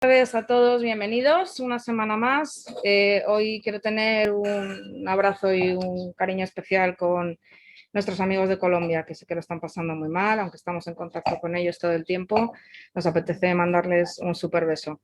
Buenas tardes a todos, bienvenidos una semana más. Hoy quiero tener un abrazo y un cariño especial con nuestros amigos de Colombia, que sé que lo están pasando muy mal, aunque estamos en contacto con ellos todo el tiempo. Nos apetece mandarles un súper beso.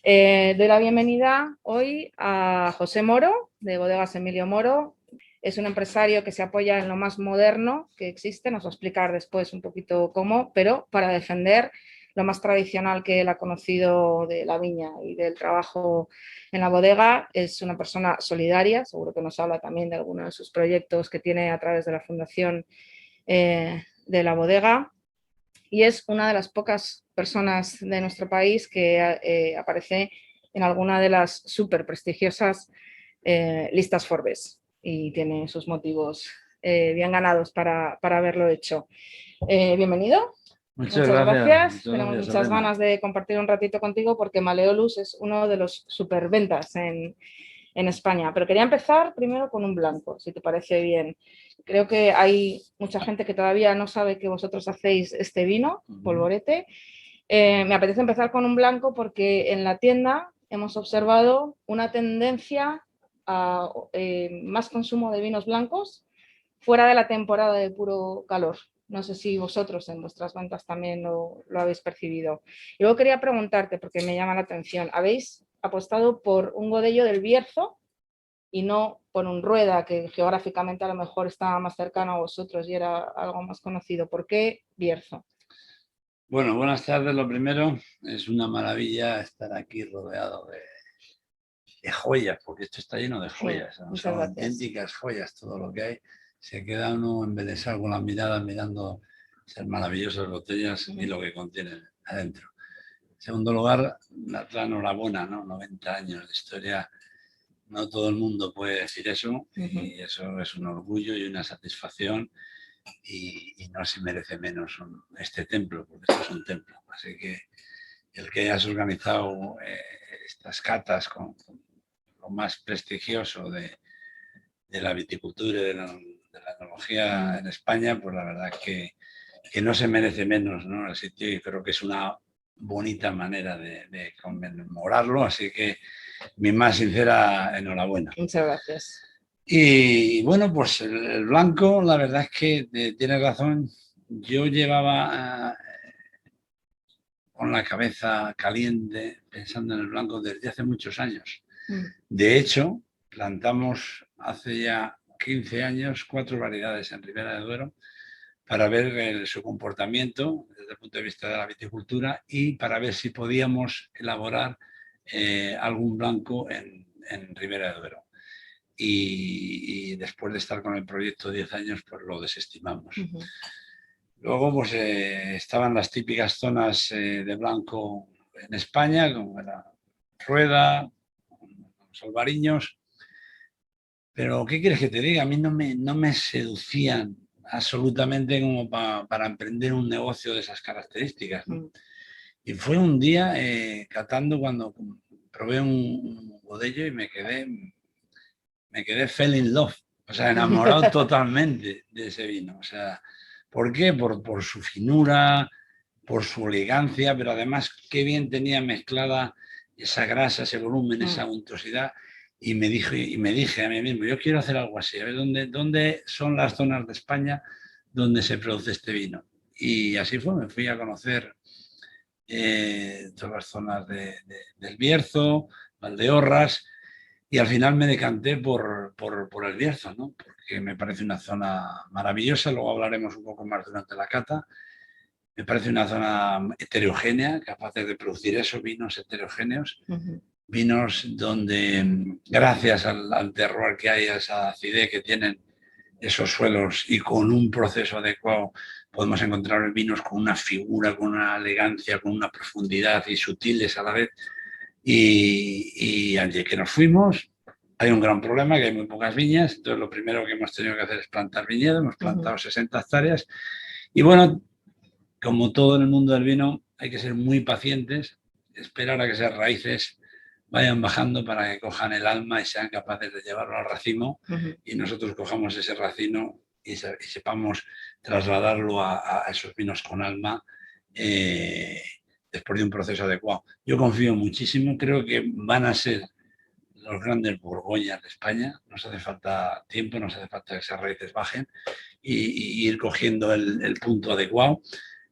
Doy la bienvenida hoy a José Moro, de Bodegas Emilio Moro. Es un empresario que se apoya en lo más moderno que existe, nos va a explicar después un poquito cómo, pero para defender lo más tradicional que él ha conocido de la viña y del trabajo en la bodega. Es una persona solidaria, seguro que nos habla también de algunos de sus proyectos que tiene a través de la fundación de la bodega, y es una de las pocas personas de nuestro país que aparece en alguna de las súper prestigiosas listas Forbes, y tiene sus motivos bien ganados para haberlo hecho. Bienvenido. Muchas gracias. Tenemos muchas ganas de compartir un ratito contigo porque Maleolus es uno de los superventas en España. Pero quería empezar primero con un blanco, si te parece bien. Creo que hay mucha gente que todavía no sabe que vosotros hacéis este vino, polvorete. Me apetece empezar con un blanco porque en la tienda hemos observado una tendencia a más consumo de vinos blancos fuera de la temporada de puro calor. No sé si vosotros en vuestras ventas también lo habéis percibido. Y luego quería preguntarte, porque me llama la atención, ¿habéis apostado por un Godello del Bierzo y no por un Rueda, que geográficamente a lo mejor estaba más cercano a vosotros y era algo más conocido? ¿Por qué Bierzo? Bueno, buenas tardes. Lo primero, es una maravilla estar aquí rodeado de joyas, porque esto está lleno de joyas, Sí, ¿no? Son auténticas joyas todo lo que hay. Se queda uno embelesado con las miradas mirando esas maravillosas botellas y lo que contienen adentro. En segundo lugar, la enhorabuena, ¿no? 90 años de historia. No todo el mundo puede decir eso, y eso es un orgullo y una satisfacción, y no se merece menos este templo, porque esto es un templo. Así que el que hayas organizado estas catas con lo más prestigioso de la viticultura y de la enología en España, pues la verdad que no se merece menos, ¿no?, el sitio, y creo que es una bonita manera de conmemorarlo. Así que mi más sincera enhorabuena. Muchas gracias. Y bueno, pues el blanco, la verdad es que tienes razón. Yo llevaba con la cabeza caliente pensando en el blanco desde hace muchos años. De hecho, plantamos hace ya 15 años 4 variedades en Ribera de Duero para ver su comportamiento desde el punto de vista de la viticultura y para ver si podíamos elaborar algún blanco en Ribera de Duero. Y después de estar con el proyecto 10 años, pues lo desestimamos. Luego pues estaban las típicas zonas de blanco en España, como la Rueda, los Albariños. Pero ¿qué quieres que te diga? A mí no me seducían absolutamente como para emprender un negocio de esas características, ¿no? Y fue un día catando cuando probé un Godello y me quedé fell in love, o sea, enamorado totalmente de ese vino. O sea, ¿por qué? Por su finura, por su elegancia, pero además qué bien tenía mezclada esa grasa, ese volumen, esa untuosidad. Y me dije a mí mismo, yo quiero hacer algo así, a ver dónde son las zonas de España donde se produce este vino. Y así fue, me fui a conocer todas las zonas del Bierzo, Valdeorras, y al final me decanté por el Bierzo, ¿no?, porque me parece una zona maravillosa. Luego hablaremos un poco más durante la cata. Me parece una zona heterogénea, capaz de producir esos vinos heterogéneos, vinos donde, gracias al terroir que hay, a esa acidez que tienen esos suelos, y con un proceso adecuado, podemos encontrar vinos con una figura, con una elegancia, con una profundidad y sutiles a la vez. Y allí que nos fuimos, hay un gran problema, que hay muy pocas viñas. Entonces lo primero que hemos tenido que hacer es plantar viñedo. Hemos plantado 60 hectáreas. Y bueno, como todo en el mundo del vino, hay que ser muy pacientes, esperar a que esas raíces vayan bajando para que cojan el alma y sean capaces de llevarlo al racimo, y nosotros cojamos ese racimo y sepamos trasladarlo a esos vinos con alma después de un proceso adecuado. Yo confío muchísimo, creo que van a ser los grandes Borgoñas de España. Nos hace falta tiempo, nos hace falta que esas raíces bajen y ir cogiendo el punto adecuado.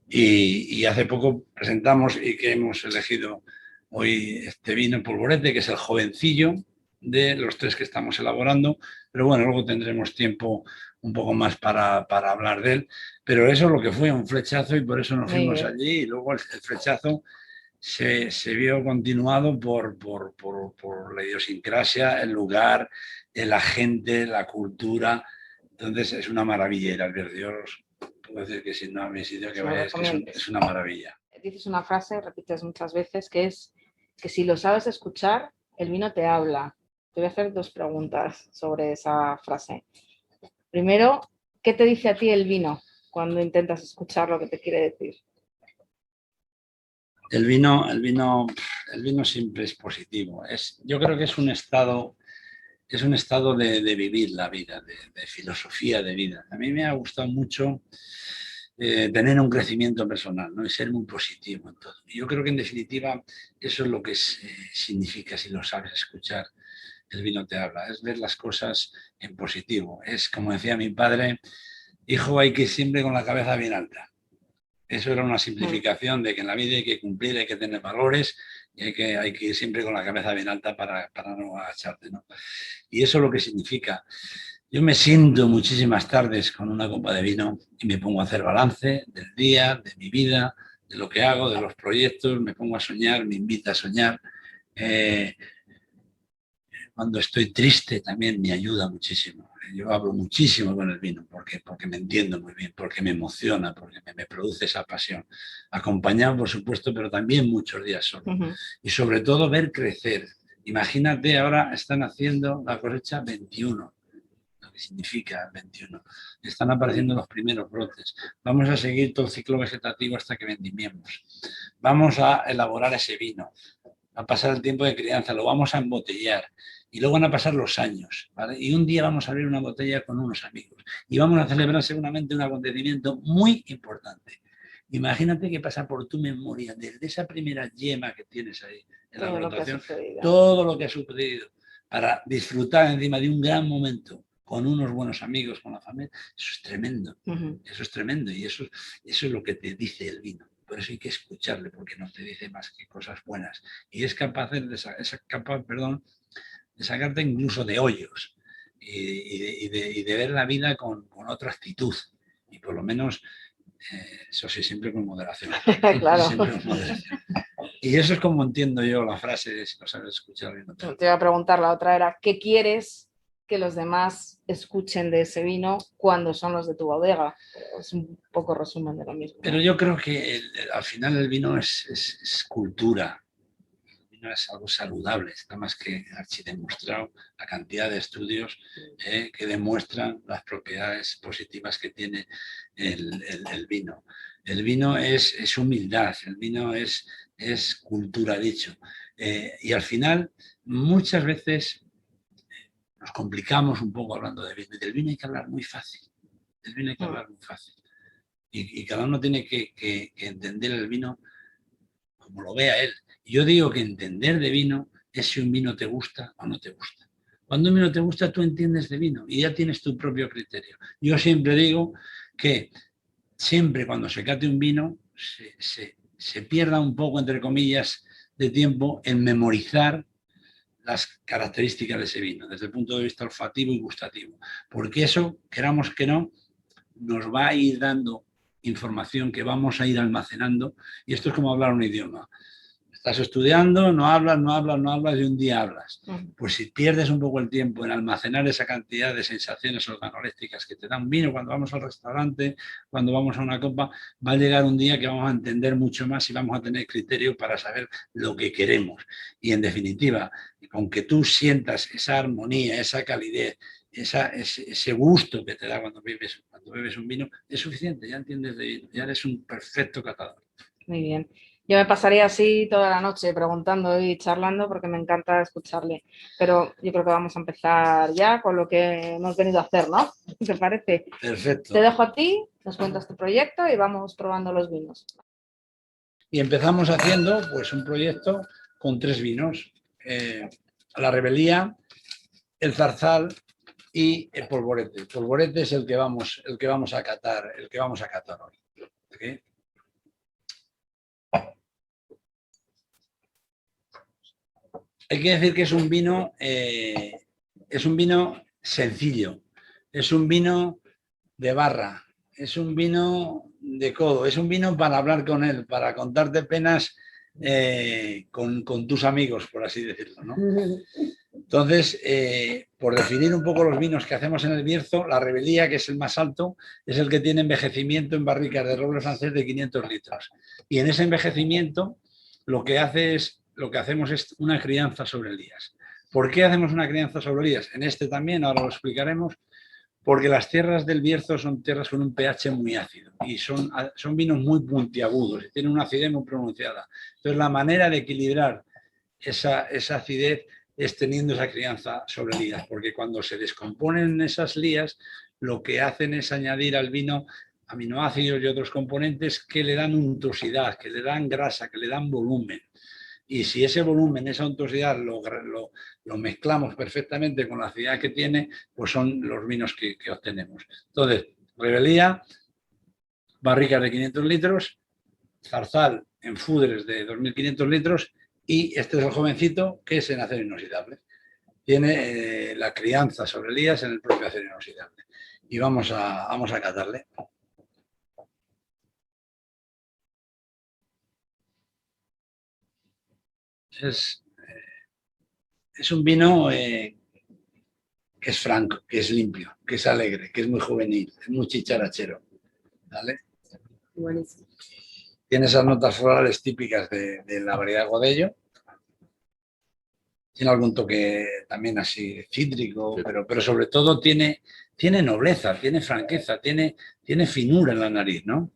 Y hace poco presentamos y que hemos elegido hoy este vino Polvorete, que es el jovencillo de los 3 que estamos elaborando, pero bueno, luego tendremos tiempo un poco más para hablar de él, pero eso es lo que fue, un flechazo, y por eso nos fuimos allí, y luego el flechazo se vio continuado por la idiosincrasia, el lugar, la gente, la cultura. Entonces es una maravilla ir al Verdiós. Puedo decir que si no habéis ido, que vayáis, que es una maravilla. Dices una frase, repites muchas veces, que es que si lo sabes escuchar, el vino te habla. Te voy a hacer 2 preguntas sobre esa frase. Primero, ¿qué te dice a ti el vino cuando intentas escuchar lo que te quiere decir? El vino siempre es positivo. Yo creo que es un estado de vivir la vida, de filosofía de vida. A mí me ha gustado mucho tener un crecimiento personal, ¿no? Y ser muy positivo en todo. Y yo creo que en definitiva eso es lo que significa, si lo sabes escuchar, el vino te habla, es ver las cosas en positivo. Es como decía mi padre, hijo, hay que ir siempre con la cabeza bien alta. Eso era una simplificación de que en la vida hay que cumplir, hay que tener valores y hay que ir siempre con la cabeza bien alta para no agacharte, ¿no? Y eso es lo que significa. Yo me siento muchísimas tardes con una copa de vino y me pongo a hacer balance del día, de mi vida, de lo que hago, de los proyectos, me pongo a soñar, me invita a soñar. Cuando estoy triste también me ayuda muchísimo. Yo hablo muchísimo con el vino porque me entiendo muy bien, porque me emociona, porque me produce esa pasión. Acompañado, por supuesto, pero también muchos días solo. Y sobre todo ver crecer. Imagínate, ahora están haciendo la cosecha 21, lo que significa 21. Están apareciendo los primeros brotes. Vamos a seguir todo el ciclo vegetativo hasta que vendimiemos. Vamos a elaborar ese vino. Va a pasar el tiempo de crianza, lo vamos a embotellar. Y luego van a pasar los años, ¿vale? Y un día vamos a abrir una botella con unos amigos. Y vamos a celebrar seguramente un acontecimiento muy importante. Imagínate que pasa por tu memoria, desde esa primera yema que tienes ahí en la rotación, todo lo que ha sucedido, para disfrutar encima de un gran momento con unos buenos amigos, con la familia. Eso es tremendo. Eso es tremendo. Y eso es lo que te dice el vino. Por eso hay que escucharle, porque no te dice más que cosas buenas. Y es capaz de sacarte incluso de hoyos y de ver la vida con otra actitud. Y por lo menos, eso sí, siempre con moderación. Claro. Siempre con moderación. Y eso es como entiendo yo la frase de si no sabes escuchar bien. Te iba a preguntar, la otra era, ¿qué quieres que los demás escuchen de ese vino cuando son los de tu bodega? Es un poco resumen de lo mismo. Pero yo creo que al final el vino es cultura. El vino es algo saludable, está más que archidemostrado la cantidad de estudios que demuestran las propiedades positivas que tiene el vino. El vino es humildad, el vino es cultura, dicho. Y al final, muchas veces nos complicamos un poco hablando de vino. Y del vino hay que hablar muy fácil. Del vino hay que hablar muy fácil. Y cada uno tiene que entender el vino como lo vea él. Yo digo que entender de vino es si un vino te gusta o no te gusta. Cuando un vino te gusta, tú entiendes de vino y ya tienes tu propio criterio. Yo siempre digo que siempre cuando se cate un vino se pierda un poco, entre comillas, de tiempo en memorizar las características de ese vino, desde el punto de vista olfativo y gustativo. Porque eso, queramos que no, nos va a ir dando información que vamos a ir almacenando, y esto es como hablar un idioma. Estás estudiando, no hablas y un día hablas. Pues si pierdes un poco el tiempo en almacenar esa cantidad de sensaciones organolépticas que te da un vino cuando vamos al restaurante, cuando vamos a una copa, va a llegar un día que vamos a entender mucho más y vamos a tener criterio para saber lo que queremos. Y en definitiva, con que tú sientas esa armonía, esa calidez, ese gusto que te da cuando bebes un vino, es suficiente, ya entiendes de vino, ya eres un perfecto catador. Muy bien. Yo me pasaría así toda la noche preguntando y charlando porque me encanta escucharle. Pero yo creo que vamos a empezar ya con lo que hemos venido a hacer, ¿no? ¿Te parece? Perfecto. Te dejo a ti, nos cuentas tu proyecto y vamos probando los vinos. Y empezamos haciendo pues un proyecto con 3 vinos, la Rebelía, el Zarzal y el Polvorete. El Polvorete es el que vamos a catar, hoy. ¿Okay? Hay que decir que es un vino sencillo, es un vino de barra, es un vino de codo, es un vino para hablar con él, para contarte penas con tus amigos, por así decirlo, ¿no? Entonces, por definir un poco los vinos que hacemos en el Bierzo, la Rebelía, que es el más alto, es el que tiene envejecimiento en barricas de roble francés de 500 litros. Y en ese envejecimiento lo que hacemos es una crianza sobre elías. ¿Por qué hacemos una crianza sobre elías? En este también, ahora lo explicaremos, porque las tierras del Bierzo son tierras con un pH muy ácido y son vinos muy puntiagudos y tienen una acidez muy pronunciada. Entonces, la manera de equilibrar esa acidez es teniendo esa crianza sobre lías, porque cuando se descomponen esas lías, lo que hacen es añadir al vino aminoácidos y otros componentes que le dan untuosidad, que le dan grasa, que le dan volumen. Y si ese volumen, esa untuosidad lo mezclamos perfectamente con la acidez que tiene, pues son los vinos que obtenemos. Entonces, Rebelía, barricas de 500 litros, Zarzal en fudres de 2.500 litros y este es el jovencito que es en acero inoxidable. Tiene la crianza sobre elías en el propio acero inoxidable. Y vamos a catarle. Es un vino que es franco, que es limpio, que es alegre, que es muy juvenil, es muy chicharachero. ¿Vale? Buenísimo. Tiene esas notas florales típicas de la variedad Godello. Tiene algún toque también así cítrico, pero sobre todo tiene nobleza, tiene franqueza, tiene finura en la nariz, ¿no?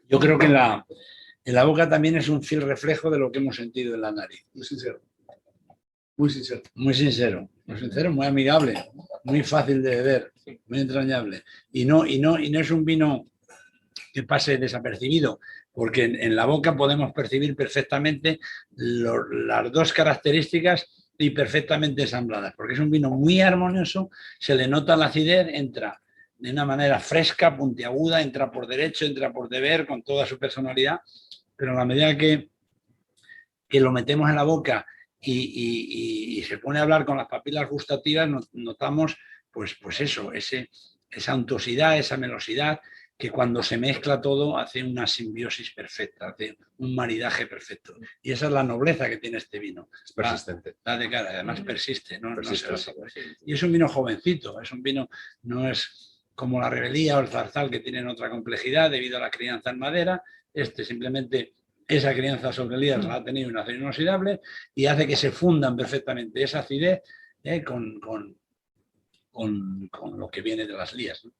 Yo creo que en la boca también es un fiel reflejo de lo que hemos sentido en la nariz. Muy sincero. Muy sincero. Muy sincero, muy sincero, muy amigable, muy fácil de beber, muy entrañable. Y no es un vino que pase desapercibido, porque en la boca podemos percibir perfectamente las dos características y perfectamente ensambladas, porque es un vino muy armonioso, se le nota la acidez, entra de una manera fresca, puntiaguda, entra por derecho, entra por deber, con toda su personalidad, pero a la medida que lo metemos en la boca y se pone a hablar con las papilas gustativas, notamos pues eso, esa untuosidad, esa melosidad, que cuando se mezcla todo hace una simbiosis perfecta, hace un maridaje perfecto. Y esa es la nobleza que tiene este vino. Es persistente. Da de cara, además persiste, no Persiste. se va. Y es un vino jovencito, es un vino, no es como la Rebelía o el Zarzal, que tienen otra complejidad debido a la crianza en madera. Este simplemente, esa crianza sobre elías la ha tenido en acero inoxidable y hace que se fundan perfectamente esa acidez con lo que viene de las lías, ¿no?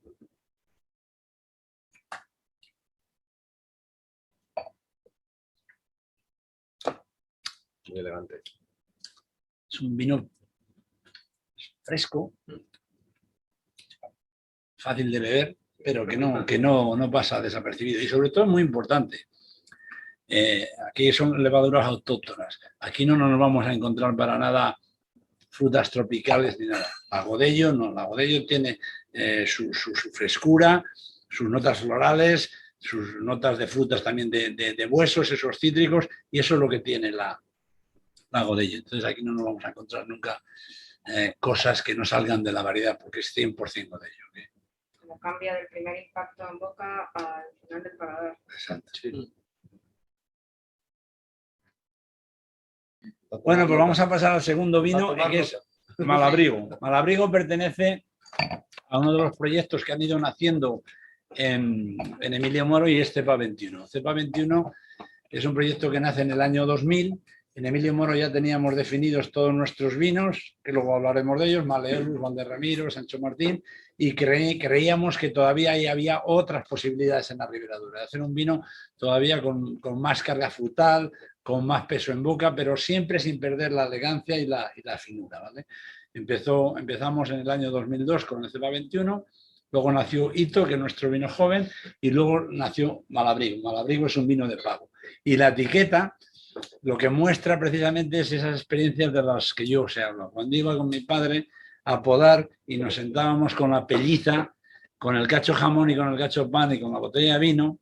Muy elegante. Es un vino fresco, fácil de beber, pero que no pasa desapercibido. Y sobre todo es muy importante. Aquí son levaduras autóctonas. Aquí no nos vamos a encontrar para nada frutas tropicales ni nada. La Godello no. La Godello tiene su frescura, sus notas florales, sus notas de frutas también de huesos, esos cítricos, y eso es lo que tiene la Godello. Entonces aquí no nos vamos a encontrar nunca cosas que no salgan de la variedad, porque es 100% Godello. Como cambia del primer impacto en boca al final del paladar. Exacto. Sí. Bueno, pues vamos a pasar al segundo vino, que es Malabrigo. Malabrigo pertenece a uno de los proyectos que han ido naciendo en Emilio Moro y es Cepa 21. Cepa 21 es un proyecto que nace en el año 2000. En Emilio Moro ya teníamos definidos todos nuestros vinos, que luego hablaremos de ellos, Maleolus, Valderamiro, Sancho Martín, y creíamos que todavía ahí había otras posibilidades en la Ribera Dura, de hacer un vino todavía con más carga frutal, con más peso en boca, pero siempre sin perder la elegancia y la finura, ¿vale? Empezamos en el año 2002 con el Cepa 21, luego nació Hito, que es nuestro vino joven, y luego nació Malabrigo. Malabrigo es un vino de pago. Y la etiqueta lo que muestra precisamente es esas experiencias de las que yo os he hablado. Cuando iba con mi padre a podar y nos sentábamos con la pelliza, con el cacho jamón y con el cacho pan y con la botella de vino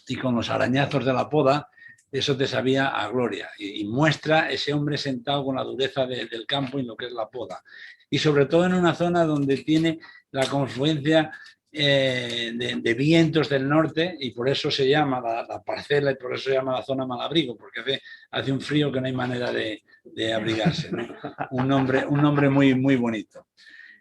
y con los arañazos de la poda, eso te sabía a gloria y muestra ese hombre sentado con la dureza del campo y lo que es la poda. Y sobre todo en una zona donde tiene la confluencia de vientos del norte y por eso se llama la parcela y por eso se llama la zona Malabrigo, porque hace un frío que no hay manera de abrigarse, ¿no? Un nombre muy, muy bonito.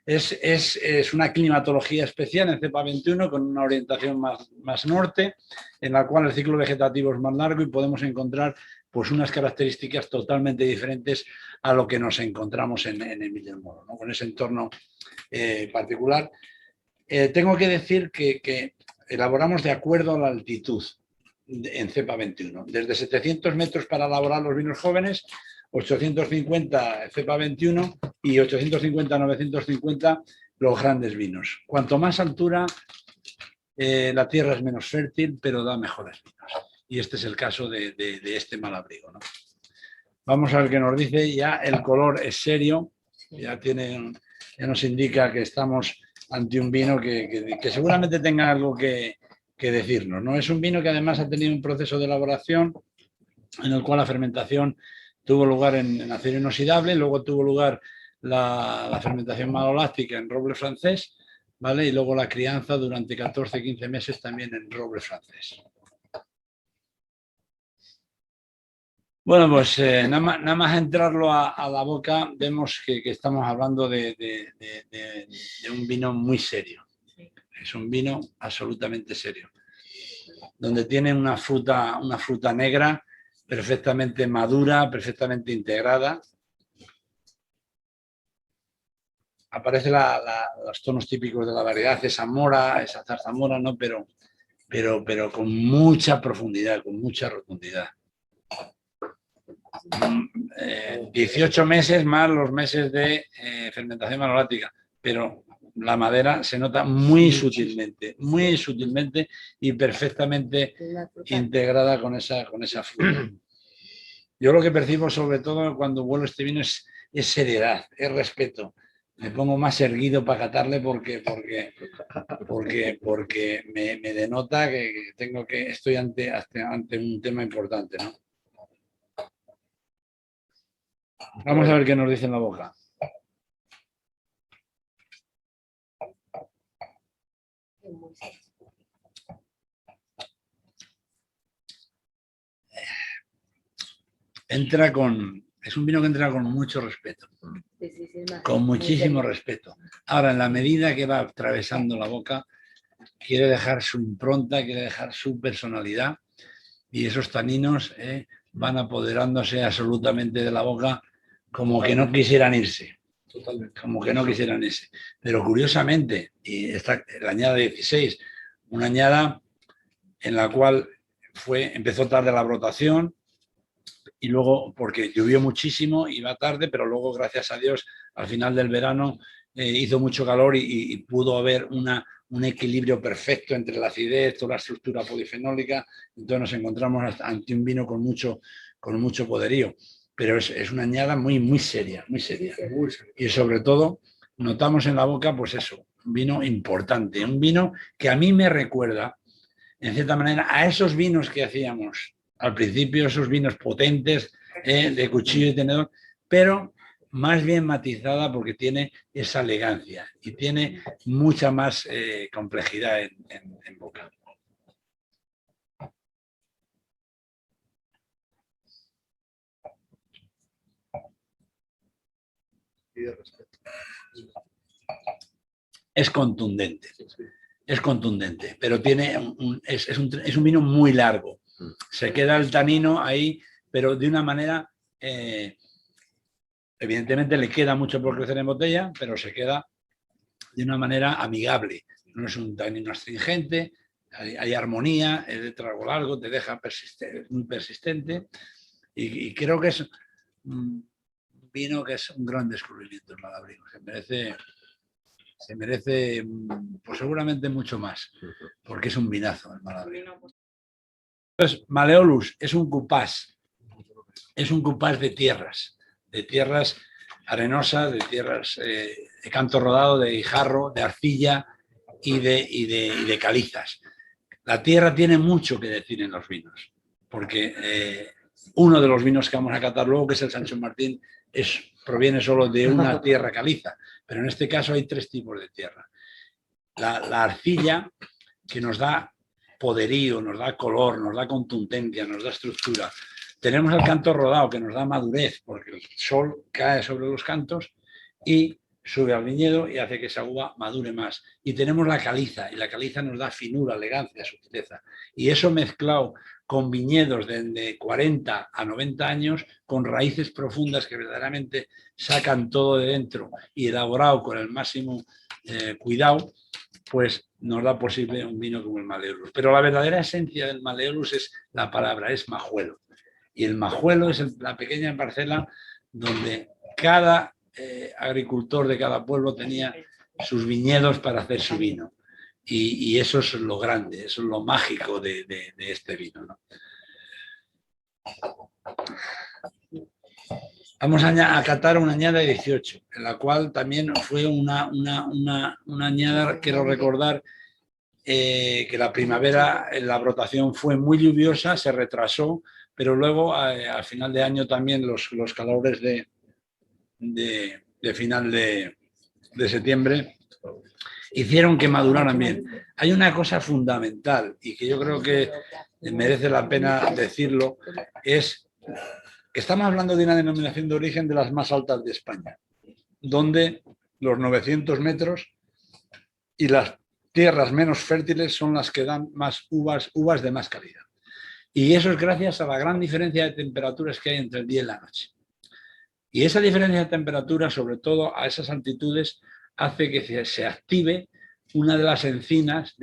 Es una climatología especial en Cepa 21 con una orientación más norte, en la cual el ciclo vegetativo es más largo y podemos encontrar pues, unas características totalmente diferentes a lo que nos encontramos en Emili del Moro, ¿no? Con ese entorno particular. Tengo que decir que elaboramos de acuerdo a la altitud en Cepa 21, desde 700 metros para elaborar los vinos jóvenes, 850 Cepa 21 y 850-950 los grandes vinos. Cuanto más altura, la tierra es menos fértil, pero da mejores vinos. Y este es el caso de este Malabrigo, ¿no? Vamos a ver qué nos dice. Ya el color es serio, ya nos indica que estamos ante un vino que seguramente tenga algo que decirnos, ¿no? Es un vino que además ha tenido un proceso de elaboración en el cual la fermentación tuvo lugar en acero inoxidable, luego tuvo lugar la fermentación maloláctica en roble francés, ¿vale? Y luego la crianza durante 14-15 meses también en roble francés. Bueno, pues nada más entrarlo a la boca, vemos que estamos hablando de un vino muy serio. Es un vino absolutamente serio, donde tiene una fruta negra perfectamente madura, perfectamente integrada. Aparecen los tonos típicos de la variedad, esa mora, esa zarzamora, ¿no? Pero con mucha profundidad, con mucha rotundidad. 18 meses más los meses de fermentación maloláctica, pero la madera se nota muy sutilmente y perfectamente integrada con esa fruta. Yo lo que percibo sobre todo cuando huelo este vino es seriedad, es respeto. Me pongo más erguido para catarle porque me denota que estoy ante un tema importante, ¿no? Vamos a ver qué nos dice en la boca. Es un vino que entra con mucho respeto, con muchísimo respeto. Ahora, en la medida que va atravesando la boca, quiere dejar su impronta, quiere dejar su personalidad y esos taninos van apoderándose absolutamente de la boca como que no quisieran irse. Totalmente. Como que no quisieran irse. Pero curiosamente, y esta, la añada 16, una añada en la cual empezó tarde la brotación y luego, porque llovió muchísimo, iba tarde, pero luego, gracias a Dios, al final del verano hizo mucho calor y pudo haber un equilibrio perfecto entre la acidez, toda la estructura polifenólica. Entonces nos encontramos ante un vino con mucho poderío. Pero es una añada muy, muy seria, muy seria. Y sobre todo, notamos en la boca, pues eso, un vino importante, un vino que a mí me recuerda, en cierta manera, a esos vinos que hacíamos al principio, esos vinos potentes de cuchillo y tenedor, pero más bien matizada porque tiene esa elegancia y tiene mucha más complejidad en boca. Es contundente, pero es un vino muy largo. Se queda el tanino ahí, pero de una manera, evidentemente le queda mucho por crecer en botella, pero se queda de una manera amigable. No es un tanino astringente, hay armonía, es de trago largo, te deja muy persistente y creo que es un vino que es un gran descubrimiento el Malabrigo. Se merece pues seguramente mucho más, porque es un vinazo el Malabrigo. Entonces, Malleolus es un cupás de tierras arenosas, de tierras de canto rodado, de guijarro, de arcilla y de calizas. La tierra tiene mucho que decir en los vinos, porque uno de los vinos que vamos a catar luego, que es el Sancho Martín, proviene solo de una tierra caliza, pero en este caso hay 3 tipos de tierra. La arcilla, que nos da poderío, nos da color, nos da contundencia, nos da estructura. Tenemos el canto rodado, que nos da madurez, porque el sol cae sobre los cantos y sube al viñedo y hace que esa uva madure más. Y tenemos la caliza, y la caliza nos da finura, elegancia, sutileza. Y eso mezclado con viñedos de 40 a 90 años, con raíces profundas que verdaderamente sacan todo de dentro y elaborado con el máximo cuidado, pues nos da posible un vino como el Malleolus. Pero la verdadera esencia del Malleolus es la palabra, es majuelo. Y el majuelo es la pequeña parcela donde cada agricultor de cada pueblo tenía sus viñedos para hacer su vino. Y eso es lo grande, eso es lo mágico de este vino, ¿no? Vamos a catar una añada de 18, en la cual también fue una añada, quiero recordar, que la primavera la brotación fue muy lluviosa, se retrasó, pero luego al final de año también los calores de final de septiembre hicieron que maduraran bien. Hay una cosa fundamental y que yo creo que merece la pena decirlo, es que estamos hablando de una denominación de origen de las más altas de España, donde los 900 metros y las tierras menos fértiles son las que dan más uvas de más calidad. Y eso es gracias a la gran diferencia de temperaturas que hay entre el día y la noche. Y esa diferencia de temperatura, sobre todo a esas altitudes, hace que se active una de las enzimas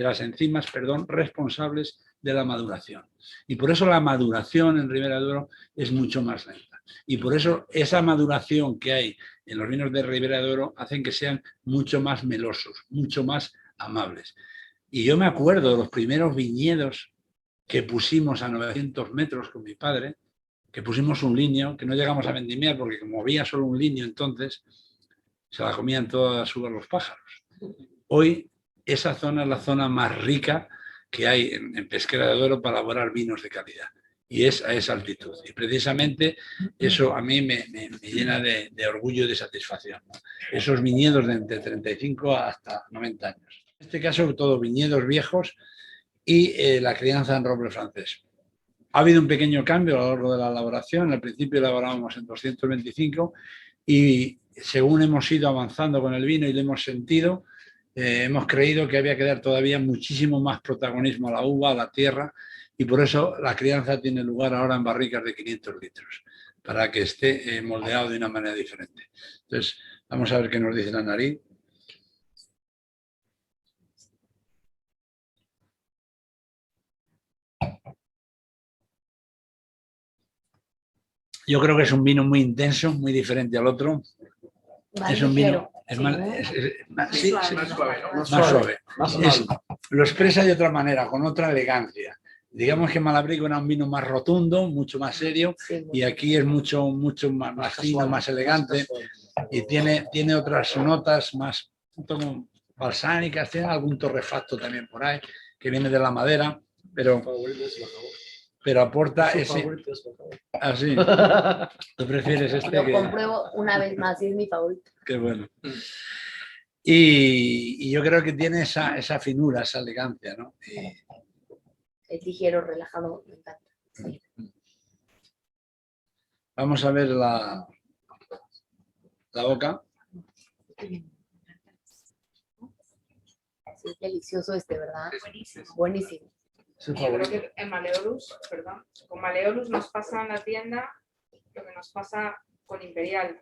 responsables de la maduración. Y por eso la maduración en Ribera del Duero es mucho más lenta. Y por eso esa maduración que hay en los vinos de Ribera del Duero hacen que sean mucho más melosos, mucho más amables. Y yo me acuerdo de los primeros viñedos que pusimos a 900 metros con mi padre, que pusimos un linio, que no llegamos a vendimiar porque como había solo un linio entonces, se la comían todas las uvas los pájaros. Hoy esa zona es la zona más rica que hay en Pesquera de Duero para elaborar vinos de calidad. Y es a esa altitud. Y precisamente eso a mí me llena de orgullo y de satisfacción, ¿no? Esos viñedos de entre 35 hasta 90 años. En este caso, todo viñedos viejos y la crianza en roble francés. Ha habido un pequeño cambio a lo largo de la elaboración. Al principio elaborábamos en 225 y según hemos ido avanzando con el vino y lo hemos sentido, hemos creído que había que dar todavía muchísimo más protagonismo a la uva, a la tierra, y por eso la crianza tiene lugar ahora en barricas de 500 litros, para que esté moldeado de una manera diferente. Entonces, vamos a ver qué nos dice la nariz. Yo creo que es un vino muy intenso, muy diferente al otro. Es un vino más suave. Lo expresa de otra manera, con otra elegancia. Digamos que Malabrigo era un vino más rotundo, mucho más serio, y aquí es mucho más fino, más elegante, y tiene otras notas más como balsánicas, tiene algún torrefacto también por ahí, que viene de la madera, pero aporta ese... Así. ¿Tú prefieres este? Lo compruebo una vez más y es mi favorito. Qué bueno. Y yo creo que tiene esa finura, esa elegancia, ¿no? El ligero, relajado, me encanta. Sí. Vamos a ver la boca. Sí, es delicioso ¿verdad? Buenísimo. Buenísimo. Yo creo que en Malleolus, perdón, con Malleolus nos pasa en la tienda lo que nos pasa con Imperial,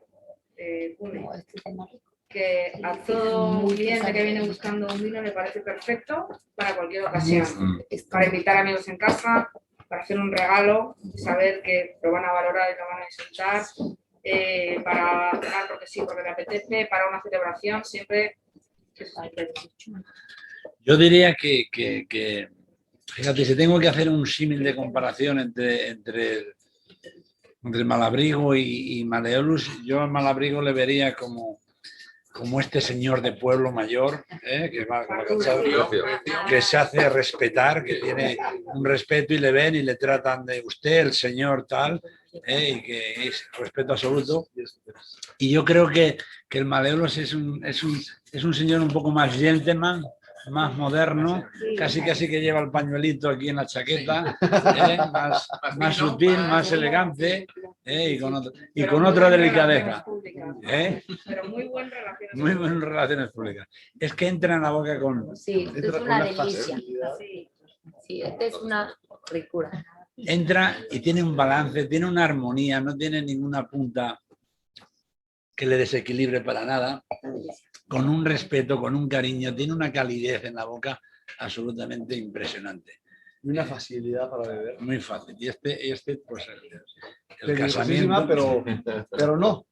Cune, No, este es el más rico. que a todo cliente que viene buscando un vino le parece perfecto para cualquier ocasión. Para invitar amigos en casa, para hacer un regalo, saber que lo van a valorar y lo van a disfrutar, para cenar porque sí, porque le apetece, para una celebración, siempre. Yo diría que fíjate, si tengo que hacer un símil de comparación entre Malabrigo y Maleolus, yo a Malabrigo le vería como este señor de pueblo mayor, que va con la cachada, que se hace respetar, que tiene un respeto y le ven y le tratan de usted, el señor tal, y que es respeto absoluto. Y yo creo que el Maleolus es un señor un poco más gentleman, más moderno, casi que lleva el pañuelito aquí en la chaqueta, más sutil, más elegante, y con otra delicadeza. Pero muy buenas relaciones. Muy buenas relaciones públicas. Es que entra en la boca con... Sí, esto es una delicia. Sí. Sí, esta es una ricura. Entra y tiene un balance, tiene una armonía, no tiene ninguna punta que le desequilibre para nada, con un respeto, con un cariño, tiene una calidez en la boca absolutamente impresionante. Y una facilidad para beber. Muy fácil. Y este pues el Peligrosísima, casamiento... pero no.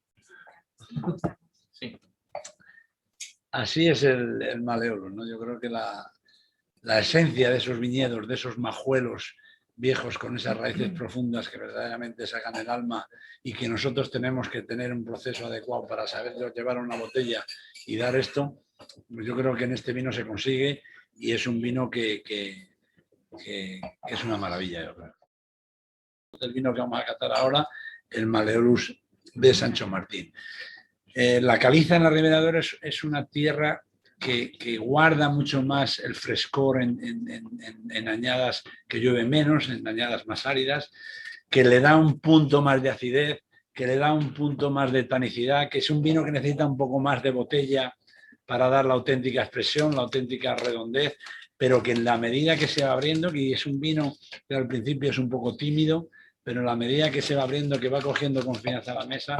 Así es el Maleolus, ¿no? Yo creo que la esencia de esos viñedos, de esos majuelos viejos con esas raíces profundas que verdaderamente sacan el alma y que nosotros tenemos que tener un proceso adecuado para saber llevar a una botella y dar esto, pues yo creo que en este vino se consigue y es un vino que es una maravilla, yo creo. El vino que vamos a catar ahora, el Maleolus de Sancho Martín. La caliza en la Ribera del Duero es una tierra que guarda mucho más el frescor en añadas que llueve menos, en añadas más áridas, que le da un punto más de acidez, que le da un punto más de tanicidad, que es un vino que necesita un poco más de botella para dar la auténtica expresión, la auténtica redondez, pero que en la medida que se va abriendo, que es un vino que al principio es un poco tímido, pero en la medida que se va abriendo, que va cogiendo confianza a la mesa,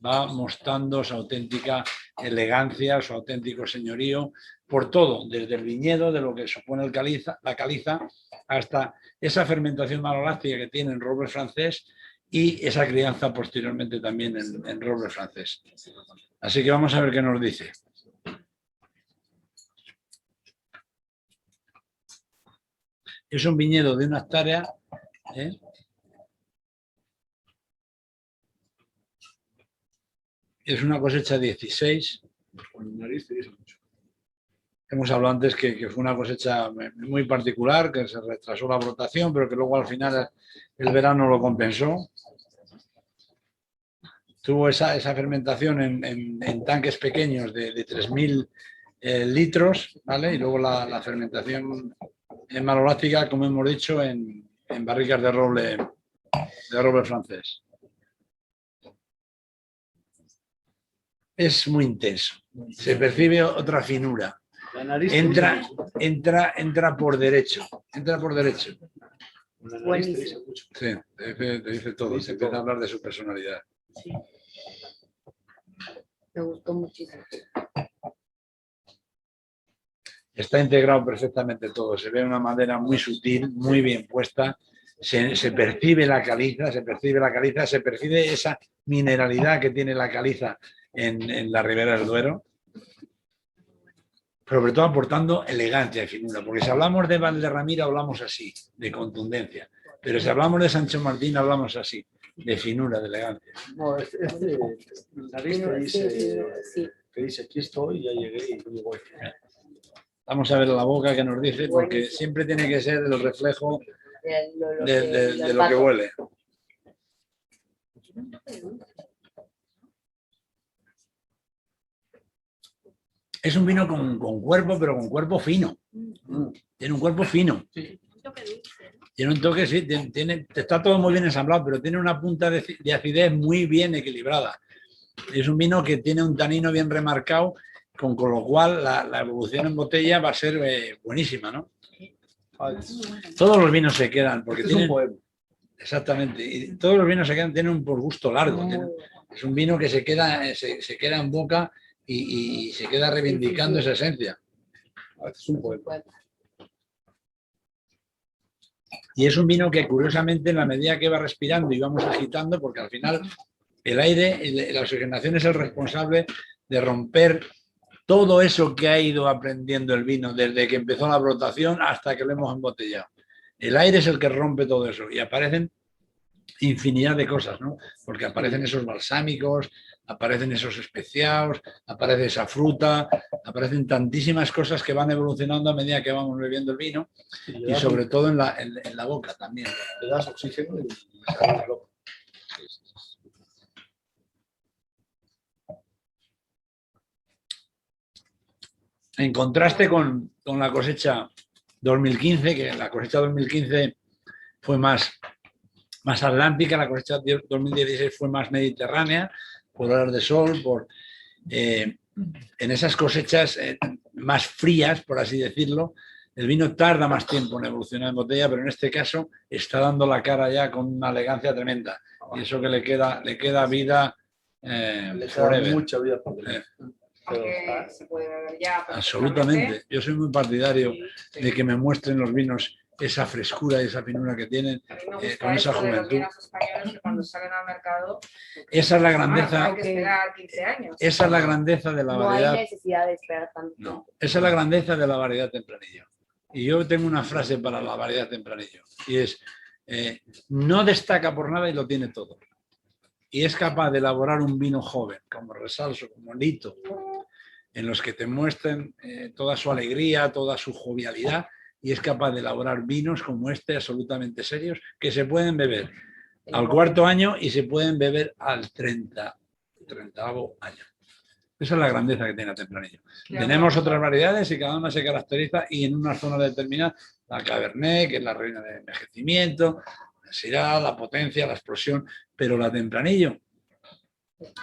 va mostrando su auténtica elegancia, su auténtico señorío, por todo, desde el viñedo, de lo que supone la caliza, hasta esa fermentación maloláctica que tiene en roble francés y esa crianza posteriormente también en roble francés. Así que vamos a ver qué nos dice. Es un viñedo de 1 hectárea, es una cosecha 16. Con nariz te dice mucho. Hemos hablado antes que fue una cosecha muy particular, que se retrasó la brotación, pero que luego al final el verano lo compensó. Tuvo esa fermentación en tanques pequeños de 3.000 litros, ¿vale? Y luego la fermentación en maloláctica, como hemos dicho, en barricas de roble francés. Es muy intenso, se percibe otra finura. La nariz Entra por derecho, La nariz te dice mucho. Sí, te dice todo, se empieza a hablar de su personalidad. Sí. Me gustó muchísimo. Está integrado perfectamente todo, se ve una madera muy sutil, muy bien puesta, se percibe la caliza, se percibe esa mineralidad que tiene la caliza en la Ribera del Duero, sobre todo aportando elegancia y finura, porque si hablamos de Valderramira hablamos así, de contundencia, pero si hablamos de Sancho Martín hablamos así, de finura, de elegancia. No, nariz te dice, Sí. te dice, aquí estoy, ya llegué y me voy. Vamos a ver la boca que nos dice, porque siempre tiene que ser el reflejo de lo que huele. Es un vino con cuerpo, pero con cuerpo fino. Tiene un cuerpo fino. Tiene un toque, sí, está todo muy bien ensamblado, pero tiene una punta de acidez muy bien equilibrada. Es un vino que tiene un tanino bien remarcado, con lo cual la evolución en botella va a ser buenísima, ¿no? Todos los vinos se quedan, porque tienen... Exactamente, y todos los vinos se quedan, tienen un posgusto largo. Es un vino que se queda en boca y se queda reivindicando esa esencia. A veces es un poema. Y es un vino que, curiosamente, en la medida que va respirando y vamos agitando, porque al final el aire, la oxigenación es el responsable de romper todo eso que ha ido aprendiendo el vino desde que empezó la brotación hasta que lo hemos embotellado. El aire es el que rompe todo eso y aparecen infinidad de cosas, ¿no? Porque aparecen esos balsámicos, aparecen esos especiados, aparece esa fruta, aparecen tantísimas cosas que van evolucionando a medida que vamos bebiendo el vino y sobre todo en la boca también. Le das oxígeno y sale loco. En contraste con la cosecha 2015, que la cosecha 2015 fue más atlántica, la cosecha 2016 fue más mediterránea, por horas de sol, en esas cosechas más frías, por así decirlo, el vino tarda más tiempo en evolucionar en botella, pero en este caso está dando la cara ya con una elegancia tremenda. Y eso que le queda vida Le queda forever. mucha vida por delante. Aunque se puede beber ya. Absolutamente. Yo soy muy partidario de que me muestren los vinos esa frescura y esa finura que tienen A mí me gusta con esa esto de los juventud. vinos españoles que cuando salen al mercado Esa es la grandeza, hay que esperar 15 años. esa es la grandeza de la No hay variedad. necesidad de esperar tanto. No, esa es la grandeza de la variedad tempranillo. Y yo tengo una frase para la variedad tempranillo y es, no destaca por nada y lo tiene todo. Y es capaz de elaborar un vino joven, como Resalso, como Lito, en los que te muestren toda su alegría, toda su jovialidad, y es capaz de elaborar vinos como este, absolutamente serios, que se pueden beber al cuarto año y se pueden beber al 30º año. Esa es la grandeza que tiene Tempranillo. Claro. Tenemos otras variedades y cada una se caracteriza y en una zona determinada, la Cabernet, que es la reina del envejecimiento, la Syrah, la potencia, la explosión, pero la Tempranillo,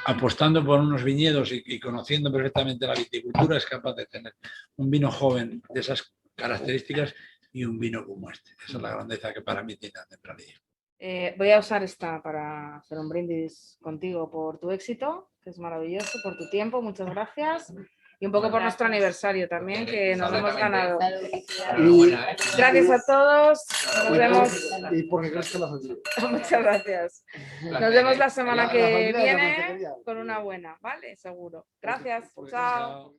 apostando por unos viñedos y conociendo perfectamente la viticultura, es capaz de tener un vino joven de esas características y un vino como este. Esa es la grandeza que para mí tiene la Tempranillo. Voy a usar esta para hacer un brindis contigo por tu éxito, que es maravilloso, por tu tiempo, muchas gracias. Y un poco por nuestro aniversario también, que nos hemos ganado. Y Gracias a todos. Nos vemos. Y porque crees que la familia. Muchas gracias. Nos vemos la semana La que familia de la viene consejería. con una buena, ¿vale? Seguro. Gracias. Chao.